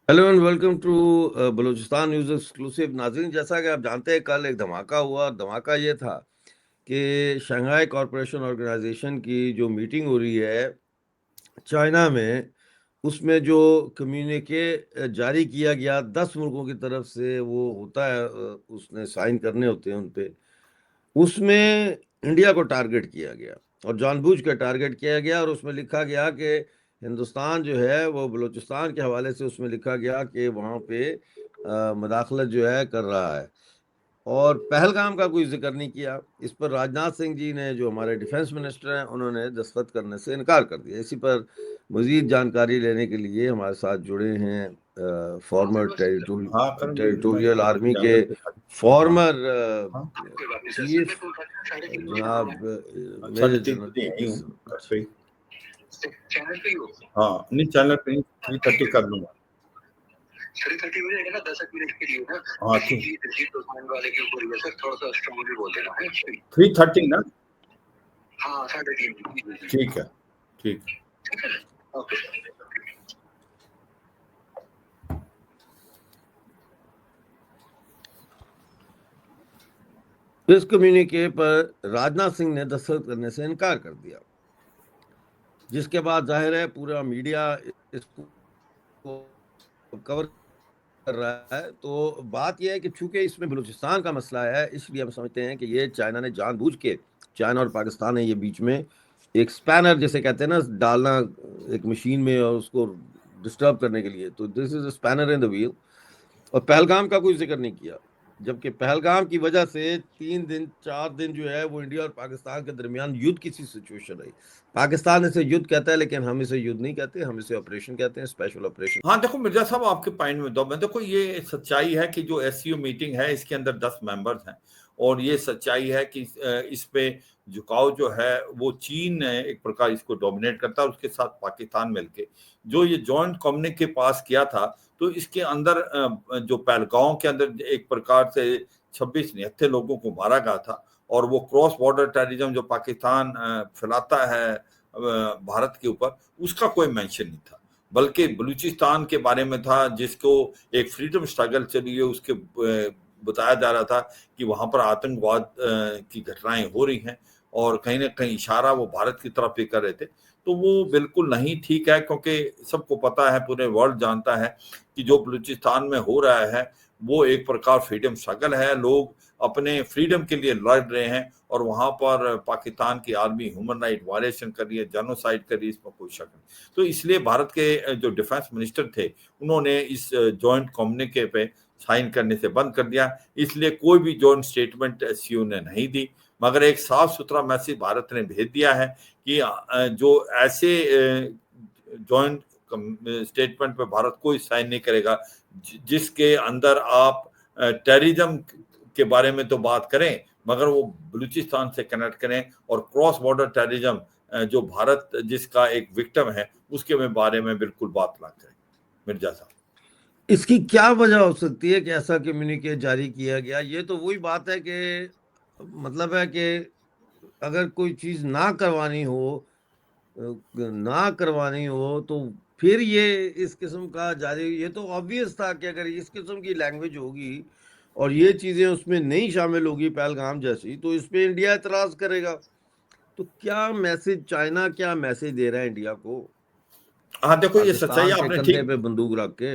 Hello and welcome to Balochistan news exclusive. नाज़रीन, जैसा कि आप जानते हैं, कल एक धमाका हुआ। धमाका ये था कि शंघाई कॉरपोरेशन ऑर्गेनाइजेशन की जो मीटिंग हो रही है चाइना में, उसमें जो कम्युनिके जारी किया गया 10 मुल्कों की तरफ से, वो होता है उसने साइन करने होते हैं उन पे। उसमें इंडिया को टारगेट किया गया और जानबूझ कर टारगेट किया गया, और उसमें लिखा गया कि हिंदुस्तान जो है वो बलूचिस्तान के हवाले से उसमें लिखा गया कि वहाँ पे मदाखलत जो है कर रहा है, और पहलगाम का कोई जिक्र नहीं किया। इस पर राजनाथ सिंह जी ने, जो हमारे डिफेंस मिनिस्टर हैं, उन्होंने दस्तखत करने से इनकार कर दिया। इसी पर मज़ीद जानकारी लेने के लिए हमारे साथ जुड़े हैं फॉर्मर हाँ करण जी, मैं टेरिटोरियल आर्मी के चैनल पे था। हाँ फॉर्मर हाँ, चीफ जनाब अच्छा मेजर नितिन जनरल। नहीं आई हूँ घर पे। हाँ नहीं, चैनल पे 3:30 कर लूंगा। 3:30 हो जाएगा ना, 10 मिनट के लिए ना। हाँ ठीक, दिलजीत दोसांझ वाले के ऊपर ये सर थोड़ा सा स्ट्रांगली बोल देना है। 3:30 ना। हाँ 3:30 ठीक है। ठीक है, ओके। इस कम्युनिके पर राजनाथ सिंह ने दस्तखत करने से इनकार कर दिया, जिसके बाद जाहिर है पूरा मीडिया इसको कवर कर रहा है। तो बात यह है कि चूंकि इसमें बलूचिस्तान का मसला है, इसलिए हम समझते हैं कि ये चाइना ने जानबूझ के, चाइना और पाकिस्तान ने ये बीच में एक स्पैनर जिसे कहते हैं ना, डालना एक मशीन में और उसको डिस्टर्ब करने के लिए, तो this is spanner in the wheel. और पहलगाम का कोई जिक्र नहीं किया, जबकि पहलगाम की वजह से 3 दिन 4 दिन जो है वो इंडिया और पाकिस्तान के दरमियान युद्ध की सी सिचुएशन रही। पाकिस्तान इसे युद्ध कहता है, लेकिन हम इसे युद्ध नहीं कहते, हम इसे ऑपरेशन कहते हैं, स्पेशल ऑपरेशन। हाँ देखो मिर्जा साहब, आपके पॉइंट में दो मैं, देखो ये सच्चाई है कि जो एससीओ मीटिंग है इसके अंदर 10 मेंबर्स हैं, और ये सच्चाई है कि इस पे झुकाव जो है वो चीन एक प्रकार इसको डोमिनेट करता है, और उसके साथ पाकिस्तान मिलके जो ये जॉइंट कम्युनिके पास किया था। तो इसके अंदर जो पहलगांव के अंदर एक प्रकार से 26 निहत्थे लोगों को मारा गया था, और वो क्रॉस बॉर्डर टेररिज्म जो पाकिस्तान फैलाता है भारत के ऊपर, उसका कोई मेंशन नहीं था, बल्कि बलूचिस्तान के बारे में था, जिसको एक फ्रीडम स्ट्रगल चली है, उसके बताया जा रहा था कि वहां पर आतंकवाद की घटनाएं हो रही हैं, और कहीं ना कहीं इशारा वो भारत की तरफ भी कर रहे थे। तो वो बिल्कुल नहीं ठीक है, क्योंकि सबको पता है, पूरे वर्ल्ड जानता है कि जो बलूचिस्तान में हो रहा है वो एक प्रकार फ्रीडम स्ट्रगल है। लोग अपने फ्रीडम के लिए लड़ रहे हैं, और वहां पर पाकिस्तान की आर्मी ह्यूमन राइट वायलेशन कर रही है, जेनोसाइड कर रही है, इसमें कोई शक नहीं। तो इसलिए भारत के जो डिफेंस मिनिस्टर थे, उन्होंने इस जॉइंट कम्युनिके पे साइन करने से बंद कर दिया। इसलिए कोई भी जॉइंट स्टेटमेंट एससीओ ने नहीं दी, मगर एक साफ सुथरा मैसेज भारत ने भेज दिया है कि जो ऐसे जॉइंट स्टेटमेंट पे भारत कोई साइन नहीं करेगा जिसके अंदर आप टेररिज्म के बारे में तो बात करें, मगर वो बलूचिस्तान से कनेक्ट करें, और क्रॉस बॉर्डर टेररिज्म जो भारत जिसका एक विक्टिम है उसके बारे में बिल्कुल बात ना करें। मिर्जा साहब, इसकी क्या वजह हो सकती है कि ऐसा कम्युनिके जारी किया गया? ये तो वही बात है कि मतलब है कि अगर कोई चीज ना करवानी हो तो फिर ये इस किस्म का जारी, ये तो ऑब्वियस था कि अगर इस किस्म की लैंग्वेज होगी और ये चीजें उसमें नहीं शामिल होगी पहलगाम जैसी, तो इस पे इंडिया एतराज करेगा। तो क्या मैसेज, चाइना क्या मैसेज दे रहा है इंडिया को, हाँ देखो ये सच्चाई पाकिस्तान के आपने कंधे ठीक, पे बंदूक रख के?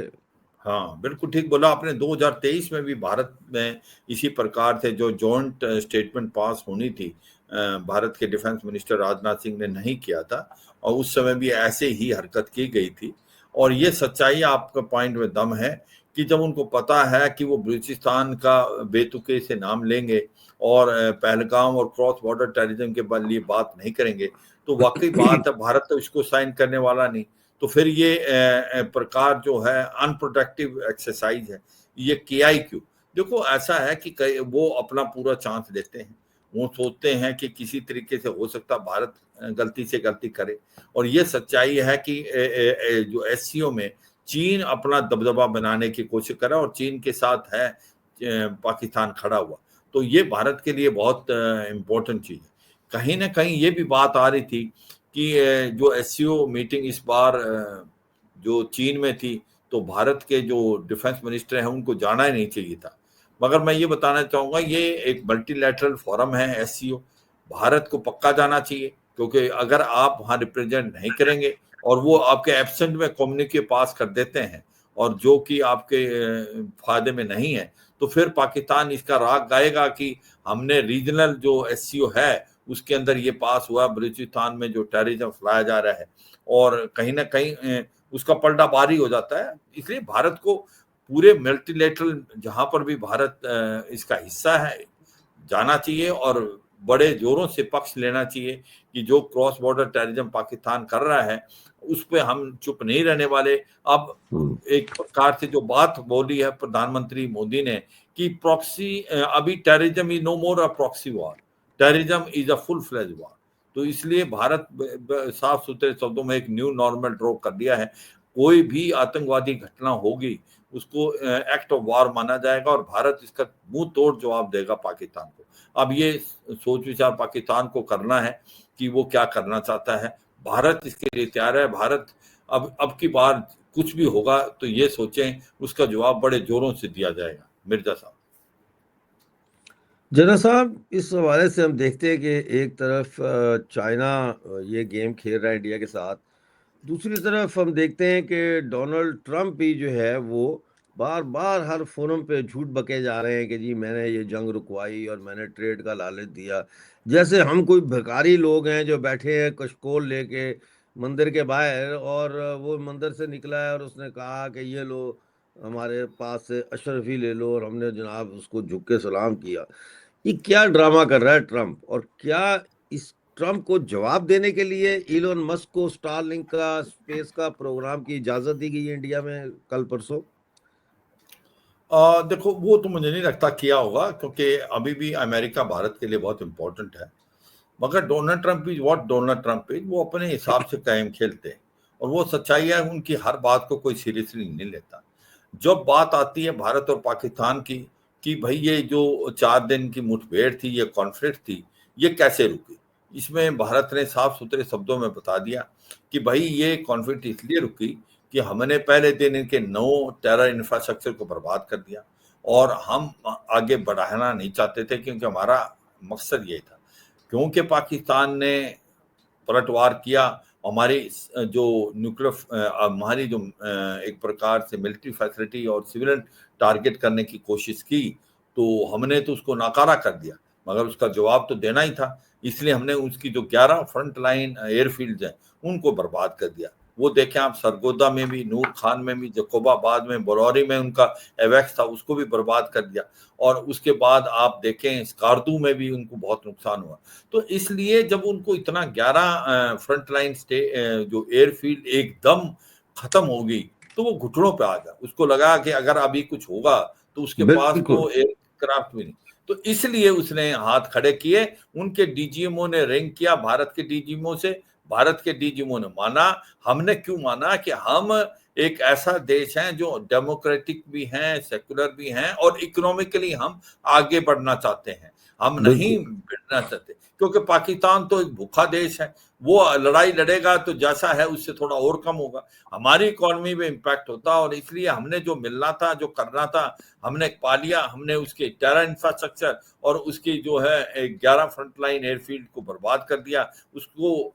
हाँ बिल्कुल ठीक बोला आपने। 2023 में भी भारत में इसी प्रकार से जो जॉइंट स्टेटमेंट पास होनी थी, भारत के डिफेंस मिनिस्टर राजनाथ सिंह ने नहीं किया था, और उस समय भी ऐसे ही हरकत की गई थी। और ये सच्चाई आपका पॉइंट में दम है कि जब उनको पता है कि वो बलूचिस्तान का बेतुके से नाम लेंगे, और पहलगाम और क्रॉस बॉर्डर टेररिज्म के लिए बात नहीं करेंगे, तो वाकई बात है, भारत तो इसको साइन करने वाला नहीं। तो फिर ये प्रकार जो है अनप्रोडक्टिव एक्सरसाइज है, ये किया ही क्यों? देखो ऐसा है कि वो अपना पूरा चांस लेते हैं, वो सोचते हैं कि किसी तरीके से हो सकता भारत गलती से गलती करे। और ये सच्चाई है कि जो एससीओ में चीन अपना दबदबा बनाने की कोशिश कर रहा है, और चीन के साथ है पाकिस्तान खड़ा हुआ। तो ये भारत के लिए बहुत इम्पोर्टेंट चीज है। कहीं ना कहीं ये भी बात आ रही थी कि जो एससीओ मीटिंग इस बार जो चीन में थी, तो भारत के जो डिफेंस मिनिस्टर हैं उनको जाना ही नहीं चाहिए था। मगर मैं ये बताना चाहूंगा, ये एक मल्टीलैटरल फोरम है एससीओ, भारत को पक्का जाना चाहिए, क्योंकि अगर आप वहां रिप्रेजेंट नहीं करेंगे और वो आपके एब्सेंट में कम्युनिके पास कर देते हैं और जो कि आपके फायदे में नहीं है, तो फिर पाकिस्तान इसका राग गाएगा कि हमने रीजनल जो एससीओ है उसके अंदर ये पास हुआ, बलूचिस्तान में जो टेररिज्म फैलाया जा रहा है, और कहीं ना कहीं उसका पलटा भारी हो जाता है। इसलिए भारत को पूरे मल्टीलेटरल जहां पर भी भारत इसका हिस्सा है जाना चाहिए और बड़े जोरों से पक्ष लेना चाहिए कि जो क्रॉस बॉर्डर टेररिज्म पाकिस्तान कर रहा है उस पर हम चुप नहीं रहने वाले। अब एक प्रकार से जो बात बोली है प्रधानमंत्री मोदी ने कि प्रॉक्सी, अभी terrorism is no more a proxy war, terrorism is a full fledge war. तो इसलिए भारत साफ सुथरे शब्दों में एक न्यू नॉर्मल ड्रॉ कर दिया है। कोई भी आतंकवादी घटना होगी उसको एक्ट ऑफ वॉर माना जाएगा और भारत इसका मुंह तोड़ जवाब देगा पाकिस्तान को। अब ये सोच विचार पाकिस्तान को करना है कि वो क्या करना चाहता है। भारत इसके लिए तैयार है। भारत अब की बार कुछ भी होगा तो ये सोचें उसका जवाब बड़े जोरों से दिया जाएगा। मिर्जा साहब। जनरल साहब, इस हवाले से हम देखते हैं कि एक तरफ चाइना ये गेम खेल रहा है इंडिया के साथ, दूसरी तरफ हम देखते हैं कि डोनाल्ड ट्रंप भी जो है वो बार बार हर फोरम पे झूठ बके जा रहे हैं कि जी मैंने ये जंग रुकवाई और मैंने ट्रेड का लालच दिया, जैसे हम कोई भिखारी लोग हैं जो बैठे हैं कशकोल लेके मंदिर के बाहर, और वो मंदिर से निकला है और उसने कहा कि ये लो हमारे पास से अशरफी ले लो, और हमने जनाब उसको झुक के सलाम किया। ये क्या ड्रामा कर रहा है ट्रंप, और क्या इस ट्रंप को जवाब देने के लिए इलोन मस्क को स्टारलिंक का स्पेस का प्रोग्राम की इजाजत दी गई है इंडिया में कल परसों? देखो वो तो मुझे नहीं लगता किया होगा, क्योंकि अभी भी अमेरिका भारत के लिए बहुत इंपॉर्टेंट है। मगर Donald Trump is what Donald Trump is, वो अपने हिसाब से कायम खेलते हैं और वो सच्चाई है, उनकी हर बात को कोई सीरियसली नहीं लेता। जब बात आती है भारत और पाकिस्तान की कि भाई ये जो 4 दिन की मुठभेड़ थी, ये कॉन्फ्लिक्ट थी, ये कैसे रुकी, इसमें भारत ने साफ सुथरे शब्दों में बता दिया कि भाई ये कॉन्फ्लिक्ट इसलिए रुकी कि हमने पहले दिन इनके 9 टेरर इंफ्रास्ट्रक्चर को बर्बाद कर दिया और हम आगे बढ़ाना नहीं चाहते थे, क्योंकि हमारा मकसद ये था। क्योंकि पाकिस्तान ने पलटवार किया, हमारी जो न्यूक्लियर हमारी जो एक प्रकार से मिलिट्री फैसिलिटी और सिविलियन टारगेट करने की कोशिश की, तो हमने तो उसको नाकारा कर दिया, मगर उसका जवाब तो देना ही था। इसलिए हमने उसकी जो 11 फ्रंट लाइन एयरफील्ड हैं उनको बर्बाद कर दिया। वो देखें आप, सरगोदा में भी, नूर खान में भी, जकोबाबाद में, बरौरी में उनका एवेक्स था, उसको भी बर्बाद कर दिया। और उसके बाद आप देखें स्कार्दू में भी उनको बहुत नुकसान हुआ। तो इसलिए जब उनको इतना 11 फ्रंट लाइन जो एयरफील्ड एकदम खत्म होगी, तो वो घुटनों पे आ गया। उसको लगा कि अगर अभी कुछ होगा तो उसके पास बिल्कुल। तो एयरक्राफ्ट भी नहीं, तो इसलिए उसने हाथ खड़े किए। उनके डीजीएमओ ने रिंग किया भारत के डीजीएमओ से, भारत के डीजीएमओ ने माना। हमने क्यों माना कि हम एक ऐसा देश है जो डेमोक्रेटिक भी हैं, सेकुलर भी हैं और इकोनॉमिकली हम आगे बढ़ना चाहते हैं, हम नहीं बिल्कुल। बढ़ना चाहते। क्योंकि पाकिस्तान तो एक भूखा देश है, वो लड़ाई लड़ेगा तो जैसा है उससे थोड़ा और कम होगा, हमारी इकोनॉमी में इम्पैक्ट होता। और इसलिए हमने जो मिलना था, जो करना था, हमने पा लिया। हमने उसके टेरर इंफ्रास्ट्रक्चर और उसकी जो है 11 फ्रंट लाइन एयरफील्ड को बर्बाद कर दिया। उसको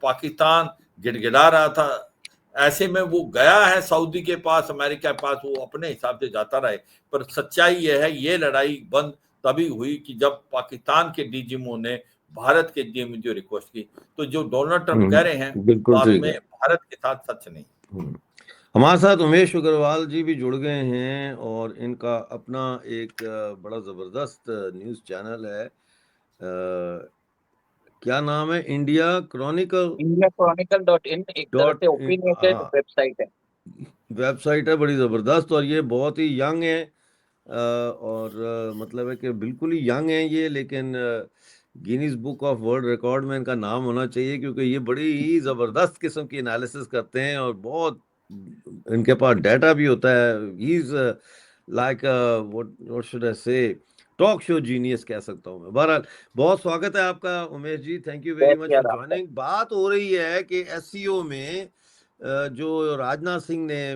पाकिस्तान गिड़गिड़ा रहा था, ऐसे में वो गया है सऊदी के पास, अमेरिका के पास, वो अपने हिसाब से जाता रहे। पर सच्चाई ये है, ये लड़ाई बंद तभी हुई कि जब पाकिस्तान के डीजीएमओ ने भारत के डीजीएमओ जो रिक्वेस्ट की। तो जो डोनाल्ड ट्रंप कह रहे हैं बिल्कुल बात ठीक में है। भारत के साथ सच नहीं। हमारे साथ उमेश अग्रवाल जी भी जुड़ गए हैं, और इनका अपना एक बड़ा ज़बरदस्त न्यूज़ चैनल है, क्या नाम है, India Chronicle India Chronicle dot in एक तरह डॉट से ओपिनियटेड हाँ, वेबसाइट है। वेबसाइट है बड़ी ज़बरदस्त, और ये बहुत ही यंग है, और मतलब है कि बिल्कुल ही यंग है ये, लेकिन Guinness book of world record में इनका नाम होना चाहिए, क्योंकि ये बड़ी ही ज़बरदस्त किस्म की एनालिसिस करते हैं और बहुत इनके पास डाटा भी होता है। He is like what should I से, टॉक शो जीनियस कह सकता हूँ मैं। बहरहाल, बहुत स्वागत है आपका Umesh ji, thank you very बहुत मच किया फॉर आपका। ज्वाइनिंग। बात हो रही है कि एससीओ में जो राजनाथ सिंह ने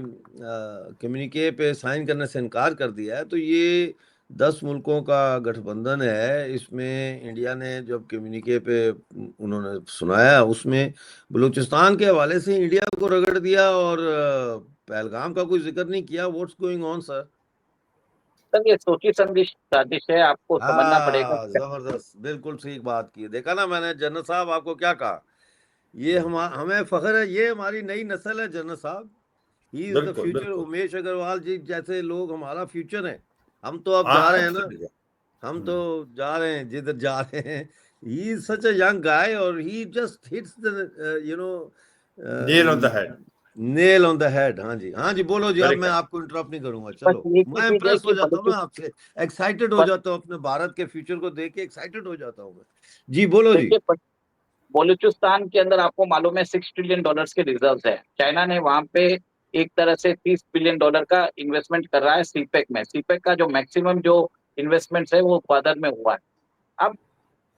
कम्युनिके पे साइन करने से इनकार कर दिया है, तो ये 10 मुल्कों का गठबंधन है। इसमें इंडिया ने जब कम्युनिके पे उन्होंने सुनाया, उसमें बलूचिस्तान के हवाले से इंडिया को रगड़ दिया और पहलगाम का कोई जिक्र नहीं किया। What's going on sir? Sir ये सोची समझी साजिश है, आपको समझना पड़ेगा। जबरदस्त, बिल्कुल ठीक बात की। देखा ना मैंने जनरल साहब आपको क्या कहा, ये हमें फख्र है, ये हमारी नई नस्ल है जनरल साहब। ही इज द बिल्कुल फ्यूचर। बिल्कुल उमेश अग्रवाल जी जैसे लोग हमारा फ्यूचर है। हम तो अब हाँ जा रहे हैं ना, absolutely. हम तो जा रहे हैं जिधर जा रहे हैं। He is such a young guy और he just hits the Nail on the head. Nail on the head. हाँ जी बोलो जी, अब Very मैं correct. आपको इंटरप्ट नहीं करूंगा। बस चलो, एक ही मैं चीज है इम्प्रेस कि हो जाता हूँ ना आपसे, एक्साइटेड हो जाता हूँ, अपने भारत के फ्यूचर को देख के एक्साइटेड हो जाता हूँ मैं। जी बोलो जी। देखिए, बलूचिस्तान के अंदर आपको मालूम है $6 ट्रिलियन के रिजर्व है। चाइना ने वहां पे एक तरह से $30 बिलियन का इन्वेस्टमेंट कर रहा है सीपेक में। सीपेक का जो मैक्सिमम जो इन्वेस्टमेंट है वो क्वार्टर में हुआ है। अब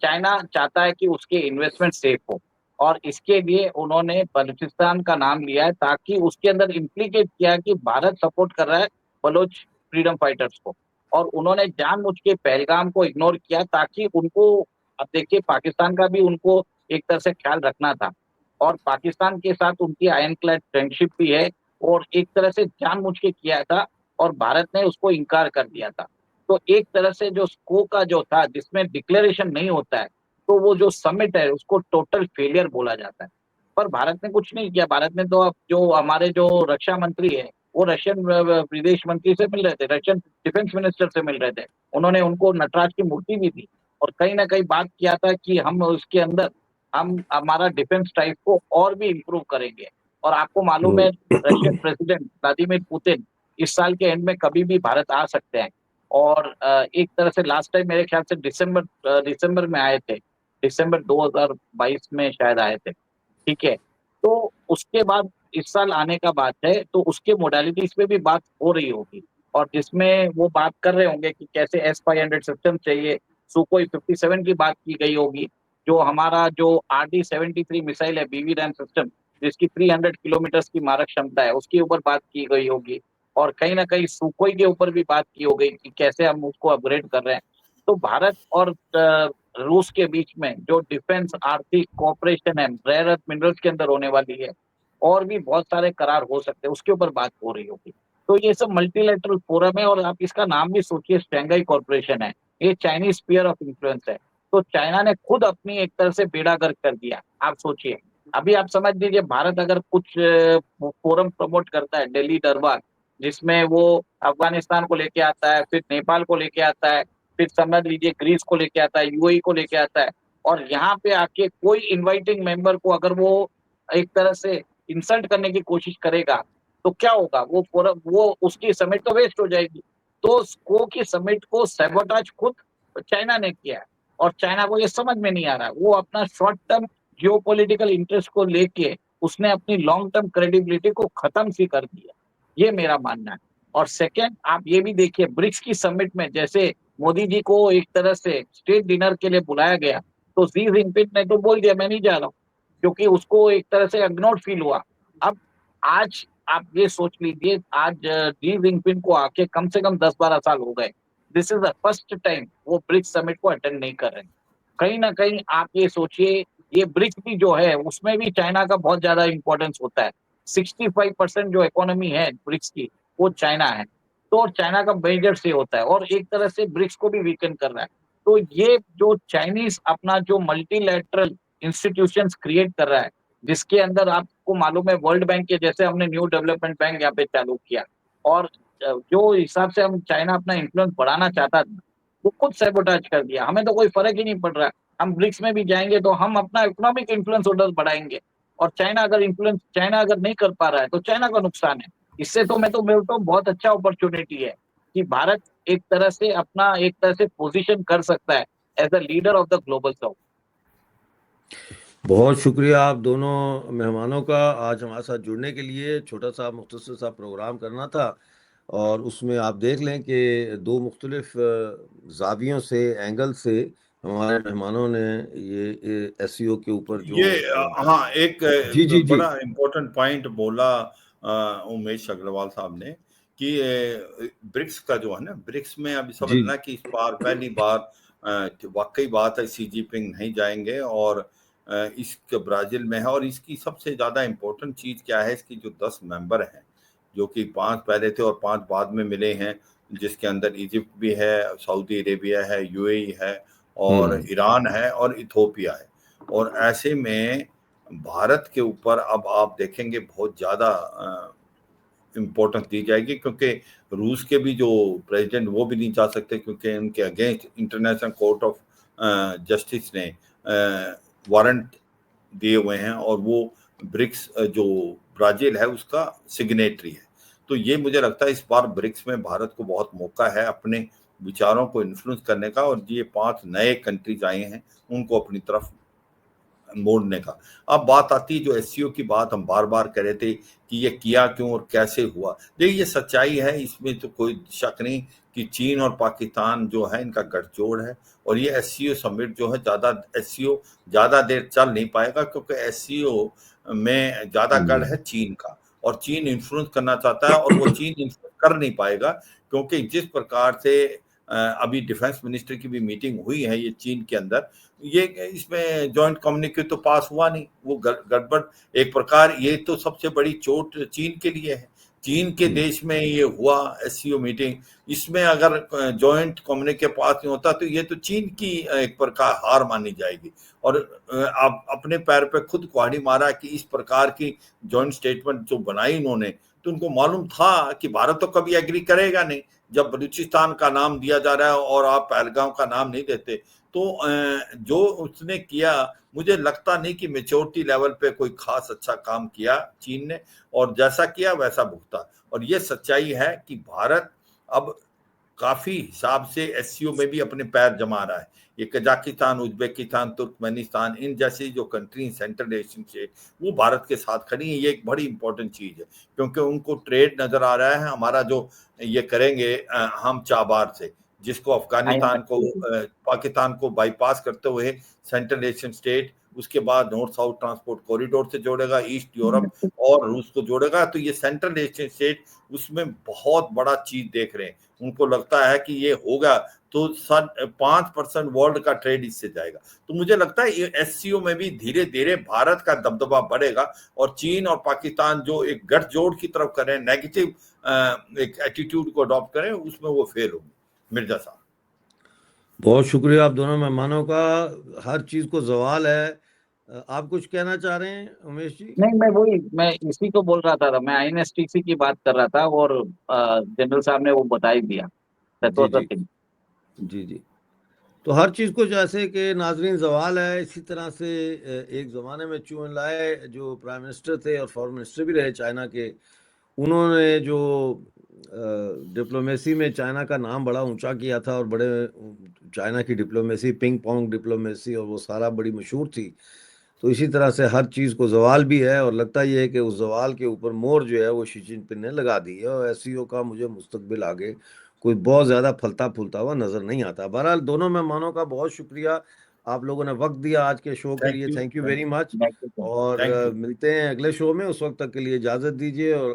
चाइना चाहता है कि उसके इन्वेस्टमेंट सेफ हो, और इसके लिए उन्होंने बलूचिस्तान का नाम लिया है, ताकि उसके अंदर इम्प्लीकेट किया कि भारत सपोर्ट कर रहा है बलोच फ्रीडम फाइटर्स को। और उन्होंने जानबूझ के पहलगाम को इग्नोर किया, ताकि उनको, अब देखिए पाकिस्तान का भी उनको एक तरह से ख्याल रखना था, और पाकिस्तान के साथ उनकी आयन क्लैड फ्रेंडशिप भी है, और एक तरह से जानबूझ के किया था, और भारत ने उसको इनकार कर दिया था। तो एक तरह से जो स्को का जो था, जिसमें डिक्लेरेशन नहीं होता है, तो वो जो समिट है उसको टोटल फेलियर बोला जाता है। पर भारत ने कुछ नहीं किया। भारत ने तो अब जो हमारे जो रक्षा मंत्री है, वो रशियन विदेश मंत्री से मिल रहे थे, रशियन डिफेंस मिनिस्टर से मिल रहे थे। उन्होंने उनको नटराज की मूर्ति भी दी, और कहीं ना कहीं बात किया था कि हम उसके अंदर हम हमारा डिफेंस टाइप को और भी इम्प्रूव करेंगे। और आपको मालूम है, रशियन प्रेसिडेंट व्लादिमीर पुतिन इस साल के एंड में कभी भी भारत आ सकते हैं। और एक तरह से लास्ट टाइम मेरे ख्याल से दिसंबर में आए थे, दिसंबर 2022 में शायद आए थे। ठीक है, तो उसके बाद इस साल आने का बात है, तो उसके मोडालिटीज पे भी बात हो रही होगी, और जिसमें वो बात कर रहे होंगे कि कैसे S-500 सिस्टम चाहिए। सुकोई 57 की बात की गई होगी, जो हमारा जो RD-73 मिसाइल है, BB रैम सिस्टम, जिसकी 300 किलोमीटर की मारक क्षमता है, उसके ऊपर बात की गई होगी। और कहीं ना कहीं सुकोई के ऊपर भी बात की हो गई कि कैसे हम उसको अपग्रेड कर रहे हैं। तो भारत और रूस के बीच में जो डिफेंस आर्थिक कोऑपरेशन है, रेयर अर्थ मिनरल्स के अंदर होने वाली है, और भी बहुत सारे करार हो सकते हैं, उसके ऊपर बात हो रही होगी। तो ये सब मल्टीलेटरल फोरम है, और आप इसका नाम भी सोचिए, शंघाई कॉर्पोरेशन है, ये चाइनीज स्फीयर ऑफ इन्फ्लुएंस है। तो चाइना ने खुद अपनी एक तरह से बेड़ा गर्क कर दिया। आप सोचिए, अभी आप समझ लीजिए, भारत अगर कुछ फोरम प्रमोट करता है, दिल्ली दरबार, जिसमें वो अफगानिस्तान को लेके आता है, फिर नेपाल को लेके आता है, फिर समझ लीजिए ग्रीस को लेके आता है, यूएई को लेके आता है, और यहाँ पे आके कोई इनवाइटिंग मेंबर को अगर वो एक तरह से इंसल्ट करने की कोशिश करेगा, तो क्या होगा? वो उसकी समिट तो वेस्ट हो जाएगी। तो स्को की समिट को सैबोटाज खुद चाइना ने किया है, और चाइना को ये समझ में नहीं आ रहा है। वो अपना शॉर्ट टर्म जियोपॉलिटिकल इंटरेस्ट को लेके उसने अपनी लॉन्ग टर्म क्रेडिबिलिटी को खत्म सी कर दिया, ये मेरा मानना है। और सेकेंड, आप ये भी देखिए, ब्रिक्स की समिट में जैसे मोदी जी को एक तरह से स्टेट डिनर के लिए बुलाया गया, तो शी जिनपिंग ने तो बोल दिया मैं नहीं जा रहा हूँ, क्योंकि उसको एक तरह से इग्नोर फील हुआ। अब आज आप ये सोच लीजिए, आज शी जिनपिंग को आके कम से कम 10-12 साल हो गए। This is the first time वो ब्रिक्स समिट को अटेंड नहीं कर रहे हैं। कहीं ना कहीं आप ये सोचिए, ये ब्रिक्स भी जो है उसमें भी चाइना का बहुत ज्यादा इंपॉर्टेंस होता है। 65% जो इकोनॉमी है ब्रिक्स की, वो चाइना है। तो और चाइना का मेजर से होता है, और एक तरह से ब्रिक्स को भी वीकन कर रहा है। तो ये जो चाइनीज अपना जो मल्टीलैटरल इंस्टीट्यूशंस क्रिएट कर रहा है, जिसके अंदर आपको मालूम है वर्ल्ड बैंक के जैसे हमने न्यू डेवलपमेंट बैंक यहाँ पे चालू किया, और जो हिसाब से हम चाइना अपना इन्फ्लुएंस बढ़ाना चाहता था, वो खुद सैबोटाज कर दिया। हमें तो कोई फर्क ही नहीं पड़ रहा है, हम ब्रिक्स में भी जाएंगे तो हम अपना इकोनॉमिक इन्फ्लुएंस उधर बढ़ाएंगे, और चाइना अगर नहीं कर पा रहा है तो चाइना का नुकसान है। इससे तो मैं तो बोलता हूँ बहुत अच्छा अपॉर्चुनिटी है कि भारत एक तरह से पोजीशन कर सकता है as a leader of the global south. बहुत शुक्रिया आप दोनों मेहमानों का आज हमारे साथ जुड़ने के लिए। छोटा सा मुख्तसर सा प्रोग्राम करना था, और उसमें आप देख लें कि दो मुख्तलिफ जावियों से, एंगल से हमारे मेहमानों ने ये एससीओ के ऊपर जो ये हाँ, एक जी जी जी बड़ा इम्पोर्टेंट पॉइंट बोला उमेश अग्रवाल साहब ने कि ब्रिक्स का जो है ना, ब्रिक्स में अभी जी समझना कि इस बार पहली बार वाकई बात है सी जिनपिंग नहीं जाएंगे और इसके ब्राजील में है। और इसकी सबसे ज्यादा इम्पोर्टेंट चीज क्या है, इसकी जो 10 मेंबर हैं, जो कि 5 पहले थे और 5 बाद में मिले हैं, जिसके अंदर इजिप्ट भी है, सऊदी अरेबिया है, यूएई है और ईरान है और इथोपिया है। और ऐसे में भारत के ऊपर अब आप देखेंगे बहुत ज्यादा इम्पोर्टेंस दी जाएगी, क्योंकि रूस के भी जो प्रेसिडेंट वो भी नहीं जा सकते, क्योंकि उनके against international court of justice ने वारंट दिए हुए हैं और वो ब्रिक्स जो ब्राजील है उसका सिग्नेटरी है। तो ये मुझे लगता है इस बार ब्रिक्स में भारत को बहुत मौका है अपने विचारों को इन्फ्लुएंस करने का, और ये 5 नए कंट्रीज आए हैं उनको अपनी तरफ मोड़ने का। अब बात आती है जो एससीओ की बात हम बार बार कर रहे थे कि ये किया क्यों और कैसे हुआ। देखिए ये सच्चाई है, इसमें तो कोई शक नहीं कि चीन और पाकिस्तान जो है इनका गठजोड़ है, और ये एससीओ समिट जो है एससीओ ज्यादा देर चल नहीं पाएगा, क्योंकि एससीओ में ज्यादा गढ़ है चीन का, और चीन इन्फ्लुएंस करना चाहता है और वो चीन इन्फ्लुएंस कर नहीं पाएगा, क्योंकि जिस प्रकार से अभी डिफेंस मिनिस्टर की भी मीटिंग हुई है ये चीन के अंदर, ये इसमें जॉइंट कम्युनिके तो पास हुआ नहीं, वो गड़बड़ एक प्रकार। ये तो सबसे बड़ी चोट चीन के लिए है, चीन के देश में ये हुआ एससीओ मीटिंग, इसमें अगर जॉइंट कम्युनिके पास नहीं होता तो ये तो चीन की एक प्रकार हार मानी जाएगी। और आप अपने पैर पे खुद कुल्हाड़ी मारा कि इस प्रकार की जॉइंट स्टेटमेंट जो बनाई उन्होंने, तो उनको मालूम था कि भारत तो कभी एग्री करेगा नहीं जब बलूचिस्तान का नाम दिया जा रहा है और आप पहलगाम का नाम नहीं देते। तो जो उसने किया, मुझे लगता नहीं कि मेच्योरिटी लेवल पे कोई खास अच्छा काम किया चीन ने, और जैसा किया वैसा भुगता। और ये सच्चाई है कि भारत अब काफी हिसाब से एससीओ में भी अपने पैर जमा रहा है। ये कजाकिस्तान, उज्बेकिस्तान, तुर्कमेनिस्तान, इन जैसी जो कंट्री सेंट्रल एशियन से, वो भारत के साथ खड़ी है। ये एक बड़ी इंपॉर्टेंट चीज है, क्योंकि उनको ट्रेड नजर आ रहा है हमारा जो ये करेंगे हम चाबार से, जिसको अफगानिस्तान को पाकिस्तान को बाईपास करते हुए सेंट्रल एशियन स्टेट, उसके बाद नॉर्थ साउथ ट्रांसपोर्ट कॉरिडोर से जोड़ेगा, ईस्ट यूरोप और रूस को जोड़ेगा। तो ये सेंट्रल एशियन स्टेट उसमें बहुत बड़ा चीज देख रहे हैं। उनको लगता है कि ये होगा तो 5% वर्ल्ड का ट्रेड इससे जाएगा। तो मुझे लगता है ये एससीओ में भी धीरे धीरे भारत का दबदबा बढ़ेगा, और चीन और पाकिस्तान जो एक गठजोड़ की तरफ करें, नेगेटिव एक एटीट्यूड को अडॉप्ट करें, उसमें वो फेल होगी। मिर्जा साहब, बहुत शुक्रिया आप दोनों मेहमानों का। हर चीज को जवाल है। आप कुछ कहना चाह रहे हैं उमेश जी? नहीं, मैं इसी को बोल रहा था, मैं आईएनएसटीसी की बात कर रहा था, और जनरल साहब ने वो बता ही दिया। जी जी जी जी। तो हर चीज़ को जैसे कि नाजरीन जवाल है, इसी तरह से एक ज़माने में चू एन लाई जो प्राइम मिनिस्टर थे और फॉरेन मिनिस्टर भी रहे चाइना के, उन्होंने जो डिप्लोमेसी में चाइना का नाम बड़ा ऊंचा किया था, और बड़े चाइना की डिप्लोमेसी, पिंग पोंग डिप्लोमेसी, और वो सारा बड़ी मशहूर थी। तो इसी तरह से हर चीज़ को जवाल भी है, और लगता ये है कि उस जवाल के ऊपर मोहर जो है वो शी जिनपिंग ने लगा दी है, और एससीओ का मुझे मुस्तकबिल आगे कोई बहुत ज़्यादा फलता फूलता हुआ नज़र नहीं आता। बहरहाल दोनों मेहमानों का बहुत शुक्रिया, आप लोगों ने वक्त दिया आज के शो के लिए। Thank you very much. और थैंक यू। मिलते हैं अगले शो में, उस वक्त तक के लिए इजाज़त दीजिए, और